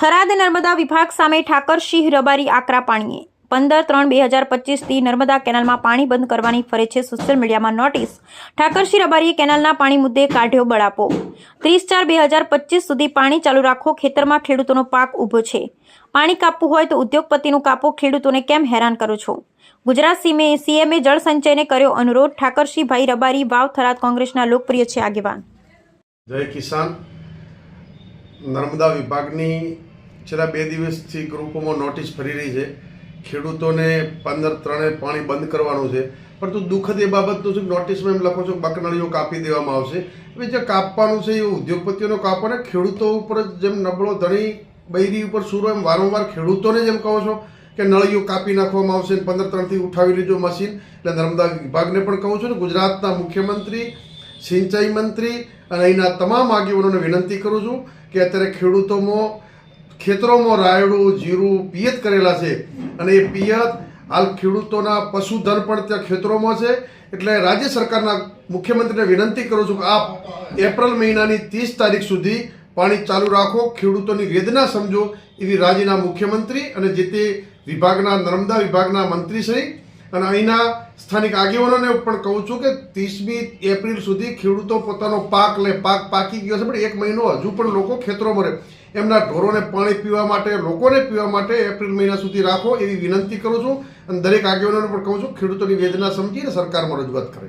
થરાદ નર્મદા વિભાગ સામે ઠાકરસિંહ રબારી આકરા પાણીએ 15/3/2025થી નર્મદા કેનાલમાં પાણી બંધ કરવાની ફરે છે સોશિયલ મીડિયામાં નોટિસ। ઠાકરસિંહ રબારીએ કેનાલના પાણી મુદ્દે કાઢ્યો બળાપો। 30/4/2025 સુધી પાણી ચાલુ રાખો, ખેતરમાં ખેડૂતોનો પાક ઊભો છે। પાણી કાપવું હોય તો ઉદ્યોગપતિનું કાપો, ખેડૂતોને કેમ હેરાન કરો છો? ગુજરાત સીએમએ જળ સંચયને કર્યો અનુરોધ। ઠાકરસિંહભાઈ રબારી વાવ થરાદ કોંગ્રેસના લોકપ્રિય છે આગેવાન। જય કિસાન। નર્મદા વિભાગની છેલ્લા 2 દિવસથી ગ્રુપોમાં નોટિસ ફરી રહી છે। ખેડૂતોને 15/3 પાણી બંધ કરવાનું છે, પરંતુ દુઃખદ એ બાબતનું છે કે નોટિસમાં એમ લખો છો કે બકનળીઓ કાપી દેવામાં આવશે। હવે જે કાપવાનું છે એ ઉદ્યોગપતિઓનો કાપો ને ખેડૂતો ઉપર જેમ નબળો ધણી બૈરી ઉપર સુરો એમ વારંવાર ખેડૂતોને જેમ કહો છો કે નળીઓ કાપી નાખવામાં આવશે, 15/3થી ઉઠાવી લેજો મશીન। એટલે નર્મદા વિભાગને પણ કહું છું ને, ગુજરાતના મુખ્યમંત્રી, સિંચાઈ મંત્રી અને અહીંના તમામ આગેવાનોને વિનંતી કરું છું કે અત્યારે ખેતરોમાં રાયડું, જીરું, પિયત કરેલા છે અને એ પિયત હાલ ખેડૂતોના પશુધન પણ ત્યાં ખેતરોમાં છે। એટલે રાજ્ય સરકારના મુખ્યમંત્રીને વિનંતી કરું છું કે આપ એપ્રિલ મહિનાની 30 તારીખ સુધી પાણી ચાલુ રાખો, ખેડૂતોની વેદના સમજો, એવી રાજ્યના મુખ્યમંત્રી અને જે તે વિભાગના નર્મદા વિભાગના મંત્રીશ્રી અને અહીંના સ્થાનિક આગેવાનોને પણ કહું છું કે 30મી એપ્રિલ સુધી ખેડૂતો પોતાનો પાક લે। પાક પાકી ગયો છે પણ 1 મહિનો હજુ પણ લોકો ખેતરોમાં રહે, એમના ઢોરોને પાણી પીવા માટે, લોકોને પીવા માટે એપ્રિલ મહિના સુધી રાખો એવી વિનંતી કરું છું। અને દરેક આગેવાનોને પણ કહું છું ખેડૂતોની વેદના સમજીને સરકારમાં રજૂઆત કરે।